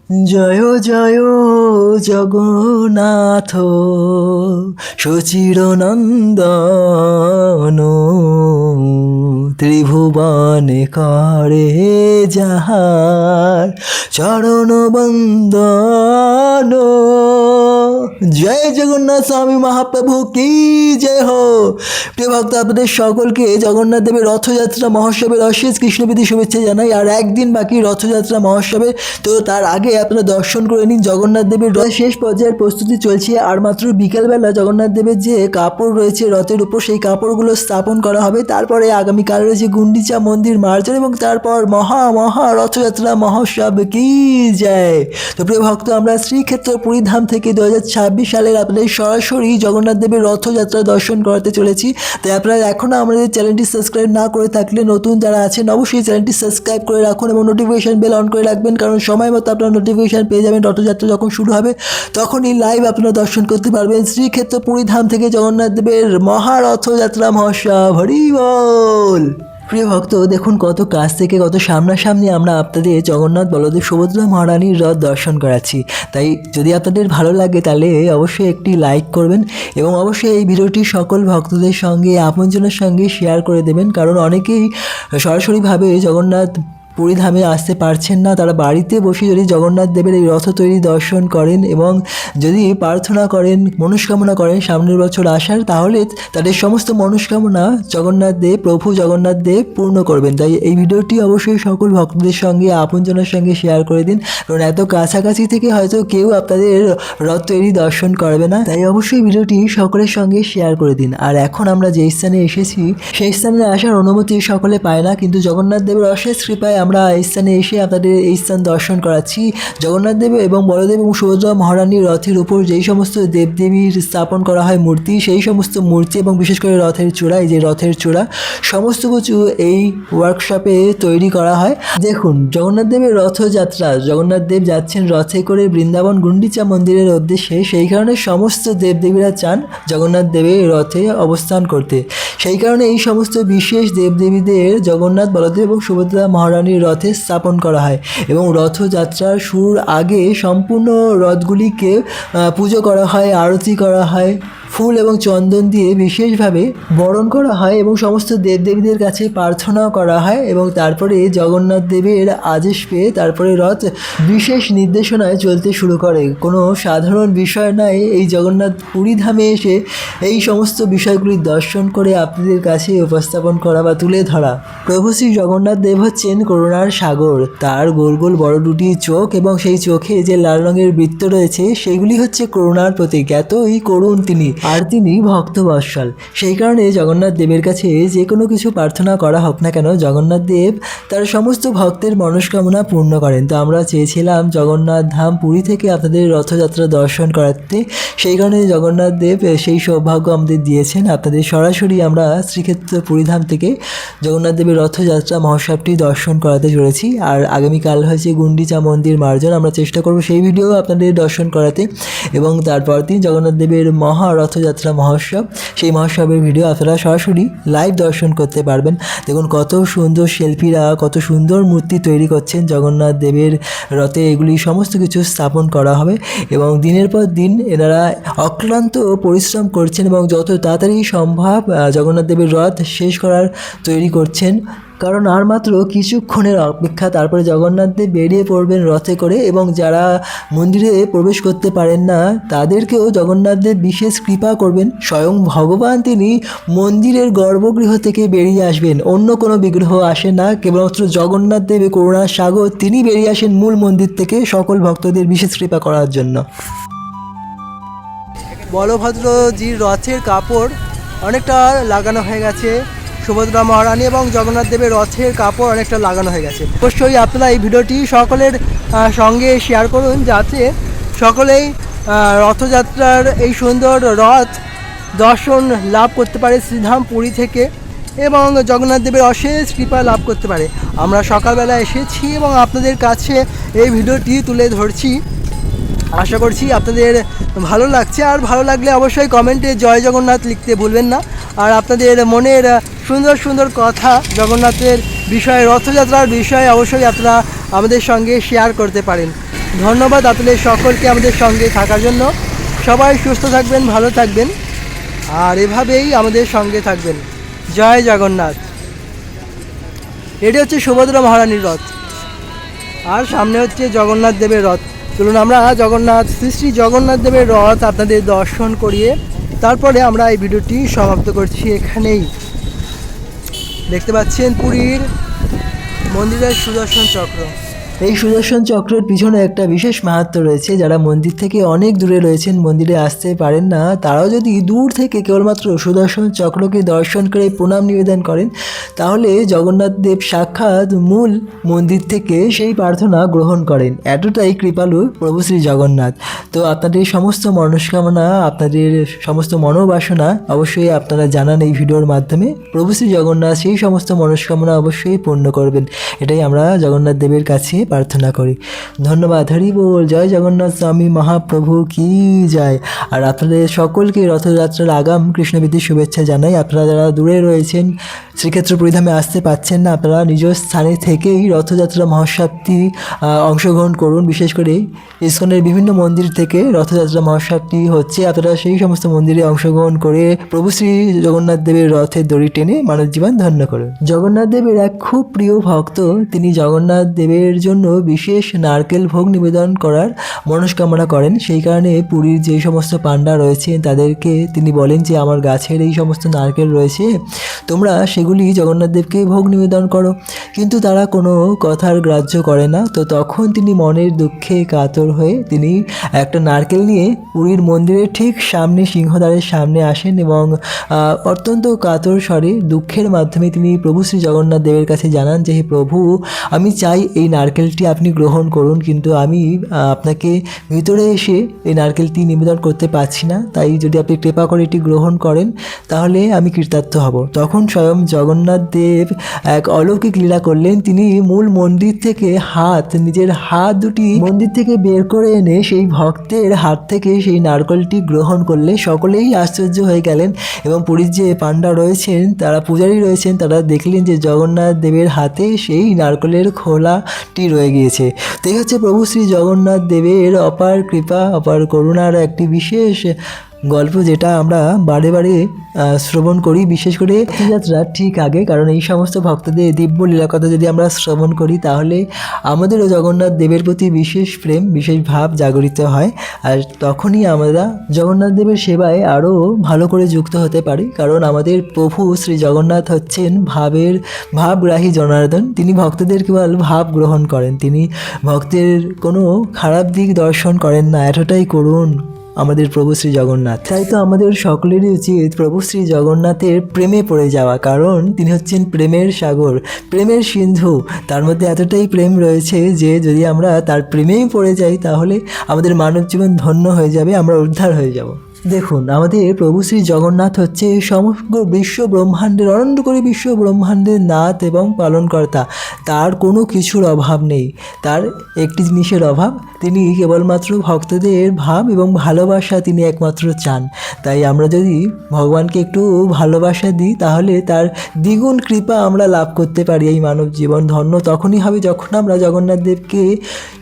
জয় জয় জগন্নাথ সচিরনন্দন ত্রিভুবনে করে যাহার চরণ বন্দন। জয় জগন্নাথ স্বামী মহাপ্রভু কি জয় হো। প্রিয় ভক্ত, আপনাদের সকলকে জগন্নাথ দেবের রথযাত্রা মহোৎসবের অশেষ কৃষ্ণপ্রীতি শুভেচ্ছা জানাই। আর একদিন বাকি রথযাত্রা মহোৎসবে, তো তার আগে আপনারা দর্শন করে নিন জগন্নাথ দেবের শেষ পর্যায়ের প্রস্তুতি চলছে। আর মাত্র বিকেলবেলা জগন্নাথ দেবের যে কাপড় রয়েছে রথের উপর, সেই কাপড়গুলো স্থাপন করা হবে। তারপরে আগামীকাল রয়েছে গুন্ডিচা মন্দির মার্জন এবং তারপর মহা রথযাত্রা মহোৎসব কি যায়। তো প্রিয় ভক্ত, আমরা শ্রীক্ষেত্র পুরীধাম থেকে 2026 সালের আপনাদের সরাসরি জগন্নাথ দেবের রথযাত্রা দর্শন করাতে চলেছি। তাই আপনারা এখনও আমাদের চ্যানেলটি সাবস্ক্রাইব না করে থাকলে, নতুন যারা আছেন অবশ্যই চ্যানেলটি সাবস্ক্রাইব করে রাখুন এবং নোটিফিকেশন বেল অন করে রাখবেন, কারণ সময় মতো আপনারা নোটিফিকেশন পেয়ে যাবেন। রথযাত্রা যখন শুরু হবে তখনই লাইভ আপনারা দর্শন করতে পারবেন শ্রীক্ষেত্র পুরীধাম থেকে জগন্নাথ দেবের মহারথযাত্রা মহোৎসব। হরি বল। প্রিয় ভক্ত, দেখুন কত কাছ থেকে, কত সামনাসামনি আমরা আপনাদের জগন্নাথ বলদেব সুভদ্রা মহারানীর রথ দর্শন করাচ্ছি। তাই যদি আপনাদের ভালো লাগে তাহলে অবশ্যই একটি লাইক করবেন এবং অবশ্যই এই ভিডিওটি সকল ভক্তদের সঙ্গে, আপনজনের সঙ্গে শেয়ার করে দেবেন, কারণ অনেকেই সরাসরিভাবে জগন্নাথ পুরীধামে আসতে পারছেন না। তারা বাড়িতে বসে যদি জগন্নাথ দেবের এই রথ তৈরি দর্শন করেন এবং যদি প্রার্থনা করেন, মনস্কামনা করেন সামনের বছর আসার, তাহলে তাদের সমস্ত মনস্কামনা জগন্নাথ দেব, প্রভু জগন্নাথ দেব পূর্ণ করবেন। তাই এই ভিডিওটি অবশ্যই সকল ভক্তদের সঙ্গে, আপনজনের সঙ্গে শেয়ার করে দিন, কারণ এত কাছাকাছি থেকে হয়তো কেউ আপনাদের রথ তৈরি দর্শন করবে না। তাই অবশ্যই ভিডিওটি সকলের সঙ্গে শেয়ার করে দিন। আর এখন আমরা যে স্থানে এসেছি সেই স্থানে আসার অনুমতি সকলে পায় না, কিন্তু জগন্নাথ দেবের অশেষ কৃপায় আমরা এই স্থানে এসে আপনাদের এই স্থান দর্শন করাচ্ছি। জগন্নাথ দেব এবং বলদেব এবং সুভদ্রা মহারানীর রথের উপর যেই সমস্ত দেবদেবীর স্থাপন করা হয় মূর্তি, সেই সমস্ত মূর্তি এবং বিশেষ করে রথের চূড়া, এই যে রথের চূড়া, সমস্ত কিছু এই ওয়ার্কশপে তৈরি করা হয়। দেখুন জগন্নাথ দেবের রথযাত্রা, জগন্নাথ দেব যাচ্ছেন রথে করে বৃন্দাবন গুন্ডিচা মন্দিরের উদ্দেশ্যে। সেই কারণে সমস্ত দেবদেবীরা চান জগন্নাথ দেবের রথে অবস্থান করতে। সেই কারণে এই সমস্ত বিশেষ দেবদেবীদের জগন্নাথ, বলদেব এবং সুভদ্রা মহারানীর রথে স্থাপন করা হয় এবং রথযাত্রার শুরুর আগে সম্পূর্ণ রথগুলিকে পুজো করা হয়, আরতি করা হয়, ফুল এবং চন্দন দিয়ে বিশেষভাবে বরণ করা হয় এবং সমস্ত দেবদেবীদের কাছে প্রার্থনাও করা হয় এবং তারপরে জগন্নাথ দেবের আদেশ পেয়ে তারপরে রথ বিশেষ নির্দেশনায় চলতে শুরু করে। কোনো সাধারণ বিষয় নয় এই জগন্নাথ পুরীধামে এসে এই সমস্ত বিষয়গুলি দর্শন করে আপনাদের কাছে উপস্থাপন করা বা তুলে ধরা। প্রভু শ্রী জগন্নাথ দেব হচ্ছেন করুণার সাগর। তার গোল গোল বড় দুটি চোখ এবং সেই চোখে যে লাল রঙের বৃত্ত রয়েছে সেগুলি হচ্ছে করুণার প্রতীক। এতই করুণ তিনি, আর তিনি ভক্তবৎসল। সেই কারণে জগন্নাথ দেবের কাছে যে কোনো কিছু প্রার্থনা করা হোক না কেন, জগন্নাথ দেব তার সমস্ত ভক্তের মনস্কামনা পূর্ণ করেন। তো আমরা চেয়েছিলাম জগন্নাথ ধাম পুরী থেকে আপনাদের রথযাত্রা দর্শন করাতে, সেই কারণে জগন্নাথ দেব সেই সৌভাগ্য আমাদের দিয়েছেন। আপনাদের সরাসরি আমরা শ্রীক্ষেত্র পুরীধাম থেকে জগন্নাথ দেবের রথযাত্রা মহোৎসবটি দর্শন করাতে চলেছি। আর আগামীকাল হয়েছে গুন্ডিচা মন্দির মার্জন, আমরা চেষ্টা করব সেই ভিডিও আপনাদের দর্শন করাতে। এবং তারপর দিন জগন্নাথ দেবের মহা রথযাত্রা মহোৎসব, সেই মহোৎসবের ভিডিও আপনারা সরাসরি লাইভ দর্শন করতে পারবেন। দেখুন কত সুন্দর শিল্পীরা কত সুন্দর মূর্তি তৈরি করছেন জগন্নাথ দেবের রথে, এগুলি সমস্ত কিছু স্থাপন করা হবে এবং দিনের পর দিন এনারা অক্লান্ত পরিশ্রম করছেন এবং যত তাড়াতাড়ি সম্ভব জগন্নাথ দেবের রথ শেষ করার তৈরি করছেন, কারণ আর মাত্র কিছুক্ষণের অপেক্ষা, তারপরে জগন্নাথ দেব বেরিয়ে পড়বেন রথে করে। এবং যারা মন্দিরে প্রবেশ করতে পারেন না তাদেরকেও জগন্নাথ দেব বিশেষ কৃপা করবেন। স্বয়ং ভগবান তিনি মন্দিরের গর্ভগৃহ থেকে বেরিয়ে আসবেন, অন্য কোনো বিগ্রহ আসে না, কেবলমাত্র জগন্নাথ দেব করুণার সাগর তিনি বেরিয়ে আসেন মূল মন্দির থেকে সকল ভক্তদের বিশেষ কৃপা করার জন্য। বলভদ্রজির রথের কাপড় অনেকটা লাগানো হয়ে গেছে, সুভদ্রা মহারানী এবং জগন্নাথ দেবের রথের কাপড় অনেকটা লাগানো হয়ে গেছে। অবশ্যই আপনারা এই ভিডিওটি সকলের সঙ্গে শেয়ার করুন, যাতে সকলেই রথযাত্রার এই সুন্দর রথ দর্শন লাভ করতে পারে শ্রীধাম পুরী থেকে এবং জগন্নাথ দেবের অশেষ কৃপা লাভ করতে পারে। আমরা সকালবেলা এসেছি এবং আপনাদের কাছে এই ভিডিওটি তুলে ধরছি। আশা করছি আপনাদের ভালো লাগছে, আর ভালো লাগলে অবশ্যই কমেন্টে জয় জগন্নাথ লিখতে ভুলবেন না। আর আপনাদের মনের সুন্দর সুন্দর কথা জগন্নাথের বিষয়ে, রথযাত্রার বিষয়ে অবশ্যই আপনারা আমাদের সঙ্গে শেয়ার করতে পারেন। ধন্যবাদ আপনাদের সকলকে আমাদের সঙ্গে থাকার জন্য। সবাই সুস্থ থাকবেন, ভালো থাকবেন, আর এভাবেই আমাদের সঙ্গে থাকবেন। জয় জগন্নাথ। এটি হচ্ছে সুভদ্রা মহারানীর রথ, আর সামনে হচ্ছে জগন্নাথ দেবের রথ। চলুন আমরা জগন্নাথ শ্রী জগন্নাথ দেবের রথ আপনাদের দর্শন করিয়ে তারপরে আমরা এই ভিডিওটি সমাপ্ত করছি এখানেই। দেখতে পাচ্ছেন পুরীর মন্দিরের সুদর্শন চক্র। এই সুদর্শন চক্রের পিছনে একটা বিশেষ মাহাত্ম্য রয়েছে। যারা মন্দির থেকে অনেক দূরে রয়েছেন, মন্দিরে আসতে পারেন না, তারাও যদি দূর থেকে কেবলমাত্র সুদর্শন চক্রকে দর্শন করে প্রণাম নিবেদন করেন, তাহলে জগন্নাথ দেব সাক্ষাৎ মূল মন্দির থেকে সেই প্রার্থনা গ্রহণ করেন। এতটাই কৃপালু প্রভু শ্রী জগন্নাথ। তো আপনাদের সমস্ত মনস্কামনা, আপনাদের সমস্ত মনোবাসনা অবশ্যই আপনারা জানান এই ভিডিওর মাধ্যমে। প্রভু শ্রী জগন্নাথ সেই সমস্ত মনস্কামনা অবশ্যই পূর্ণ করবেন, এটাই আমরা জগন্নাথ দেবের কাছে প্রার্থনা করি। ধন্যবাদ। হরি বল। জয় জগন্নাথ স্বামী মহাপ্রভু কি জয়। আর আপনাদের সকলকে রথযাত্রার আগাম কৃষ্ণবীতির শুভেচ্ছা জানাই। আপনারা যারা দূরে রয়েছেন, শ্রীক্ষেত্র পরিধামে আসতে পাচ্ছেন না, আপনারা নিজ স্থানে থেকেই রথযাত্রা মহোৎসবটি অংশগ্রহণ করুন। বিশেষ করে ইসকনের বিভিন্ন মন্দির থেকে রথযাত্রা মহোৎসবটি হচ্ছে, আপনারা সেই সমস্ত মন্দিরে অংশগ্রহণ করে প্রভু শ্রী জগন্নাথ দেবের রথের দড়ি টেনে মানব জীবন ধন্য করুন। জগন্নাথ দেবের এক খুব প্রিয় ভক্ত, তিনি জগন্নাথ দেবের জন্য বিশেষ নারকেল ভোগ নিবেদন করার মনস্কামনা করেন। সেই কারণে পুরীর যে সমস্ত পান্ডা রয়েছেন তাদেরকে তিনি বলেন যে আমার গাছের এই সমস্ত নারকেল রয়েছে, তোমরা সেগুলি জগন্নাথ দেবকে ভোগ নিবেদন করো। কিন্তু তারা কোনো কথার গ্রাহ্য করে না। তো তখন তিনি মনের দুঃখে কাতর হয়ে তিনি একটা নারকেল নিয়ে পুরীর মন্দিরের ঠিক সামনে সিংহদ্বারের সামনে আসেন এবং অত্যন্ত কাতর স্বরে দুঃখের মাধ্যমে তিনি প্রভু শ্রী জগন্নাথ দেবের কাছে জানান যে হে প্রভু, আমি চাই এই নারকেলটি আপনি গ্রহণ করুন, কিন্তু আমি আপনাকে ভিতরে এসে এই নারকেলটি নিবেদন করতে পারছি না, তাই যদি আপনি কৃপা করে এটি গ্রহণ করেন তাহলে আমি কৃতার্থ হব। তখন স্বয়ং জগন্নাথ দেব এক অলৌকিক লীলা করলেন। তিনি মূল মন্দির থেকে নিজের হাত দুটি মন্দির থেকে বের করে এনে সেই ভক্তের হাত থেকে সেই নারকেলটি গ্রহণ করলে সকলেই আশ্চর্য হয়ে গেলেন এবং পুরীর যে পান্ডা রয়েছেন, তারা পূজারী রয়েছেন, তারা দেখলেন যে জগন্নাথ দেবের হাতে সেই নারকেলের খোলাটি রয়ে গিয়েছে। তো এই হচ্ছে প্রভু শ্রী জগন্নাথ দেবের অপার কৃপা, অপার করুণার একটি বিশেষ গল্প, যেটা আমরা বারে বারে শ্রবণ করি, বিশেষ করে রথযাত্রার ঠিক আগে। কারণ এই সমস্ত ভক্তদের দিব্য লীলা কথা যদি আমরা শ্রবণ করি, তাহলে আমাদেরও জগন্নাথ দেবের প্রতি বিশেষ প্রেম, বিশেষ ভাব জাগরিত হয়। আর তখনই আমরা জগন্নাথ দেবের সেবায় আরও ভালো করে যুক্ত হতে পারি। কারণ আমাদের প্রভু শ্রী জগন্নাথ হচ্ছেন ভাবগ্রাহী জনার্দন। তিনি ভক্তদের কেবল ভাব গ্রহণ করেন, তিনি ভক্তের কোনো খারাপ দিক দর্শন করেন না। এতটাই করুণ আমাদের প্রভু শ্রী জগন্নাথ। তাই তো আমাদের সকলেরই উচিত প্রভু শ্রী জগন্নাথের প্রেমে পড়ে যাওয়া, কারণ তিনি হচ্ছেন প্রেমের সাগর, প্রেমের সিন্ধু। তার মধ্যে এতটাই প্রেম রয়েছে যে যদি আমরা তার প্রেমেই পড়ে যাই, তাহলে আমাদের মানব জীবন ধন্য হয়ে যাবে, আমরা উদ্ধার হয়ে যাব। দেখুন, আমাদের প্রভু শ্রী জগন্নাথ হচ্ছে সমগ্র বিশ্ব ব্রহ্মাণ্ডের, অনন্ত করে বিশ্ব ব্রহ্মাণ্ডের নাথ এবং পালনকর্তা। তার কোনো কিছুর অভাব নেই, তার একটি জিনিসের অভাব, তিনি কেবলমাত্র ভক্তদের ভাব এবং ভালোবাসা তিনি একমাত্র চান। তাই আমরা যদি ভগবানকে একটু ভালোবাসা দিই, তাহলে তার দ্বিগুণ কৃপা আমরা লাভ করতে পারি। এই মানব জীবন ধন্য তখনই হবে যখন আমরা জগন্নাথ দেবকে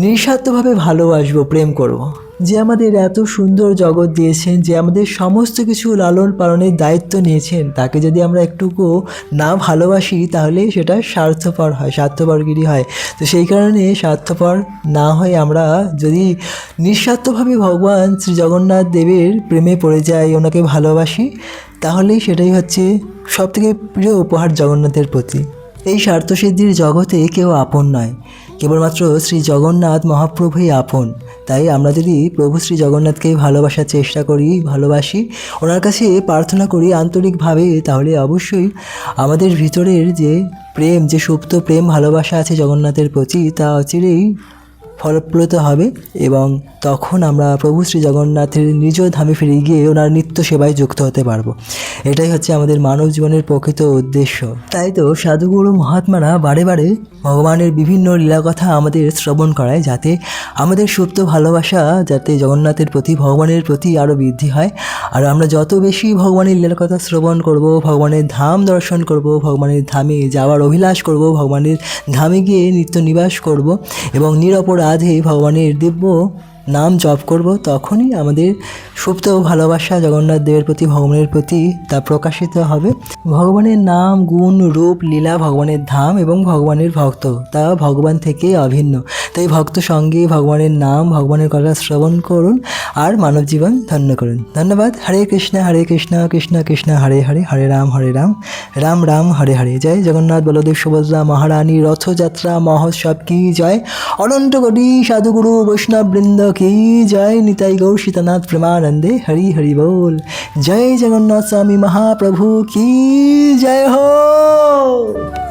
নিঃস্বার্থভাবে ভালোবাসবো, প্রেম করব। যে আমাদের এত সুন্দর জগৎ দিয়েছেন, যে আমাদের সমস্ত কিছু লালন পালনের দায়িত্ব নিয়েছেন, তাকে যদি আমরা একটুকু না ভালোবাসি, তাহলে সেটা স্বার্থপরগিরি হয়। তো সেই কারণে স্বার্থপর না হয়ে আমরা যদি নিঃস্বার্থভাবে ভগবান শ্রী জগন্নাথ দেবের প্রেমে পড়ে যাই, ওনাকে ভালোবাসি, তাহলেই সেটাই হচ্ছে সবথেকে প্রিয় উপহার জগন্নাথের প্রতি। এই স্বার্থসিদ্ধির জগতে কেউ আপন নয়, কেবলমাত্র শ্রী জগন্নাথ মহাপ্রভুই আপন। তাই আমরা যদি প্রভু শ্রী জগন্নাথকে ভালোবাসার চেষ্টা করি, ভালোবাসি, ওনার কাছে প্রার্থনা করি আন্তরিকভাবে, তাহলে অবশ্যই আমাদের ভিতরের যে প্রেম, যে সুপ্ত প্রেম ভালোবাসা আছে জগন্নাথের প্রতি, তা অচিরেই ফলপ্রদ হবে এবং তখন আমরা প্রভু শ্রী জগন্নাথের নিজ ধামে ফিরে গিয়ে ওনার নিত্য সেবায় যুক্ত হতে পারবো। এটাই হচ্ছে আমাদের মানব জীবনের প্রকৃত উদ্দেশ্য। তাই তো সাধুগুরু মহাত্মারা বারে বারে ভগবানের বিভিন্ন লীলাকথা আমাদের শ্রবণ করায়, যাতে আমাদের সুপ্ত ভালোবাসা যাতে জগন্নাথের প্রতি, ভগবানের প্রতি আরও বৃদ্ধি হয়। আর আমরা যত বেশি ভগবানের লীলাকথা শ্রবণ করব, ভগবানের ধাম দর্শন করব, ভগবানের ধামে যাওয়ার অভিলাষ করব, ভগবানের ধামে গিয়ে নিত্য নিবাস করব এবং নিরপরাধ রাধে ভগবানের দিব্য নাম জপ করব, তখনই আমাদের সুপ্ত ভালোবাসা জগন্নাথ দেবের প্রতি, ভগবানের প্রতি তা প্রকাশিত হবে। ভগবানের নাম, গুণ, রূপ, লীলা, ভগবানের ধাম এবং ভগবানের ভক্ত, তা ভগবান থেকে অভিন্ন। তাই ভক্ত সঙ্গে ভগবানের নাম, ভগবানের কথা শ্রবণ করুন আর মানব জীবন ধন্য করুন। ধন্যবাদ। হরে কৃষ্ণ কৃষ্ণ কৃষ্ণ হরে হরে, হরে রাম রাম রাম হরে হরে। জয় জগন্নাথ বলদেব সুভদ্রা মহারানী রথযাত্রা মহোৎসব কি জয়। অনন্ত কোটি সাধুগুরু বৈষ্ণব বৃন্দ কি জয়। নিতাই গৌর সীতানাথ প্রেমানন্দে হরি হরি बोल। जय जगन्नाथ स्वामी महाप्रभु की जय हो।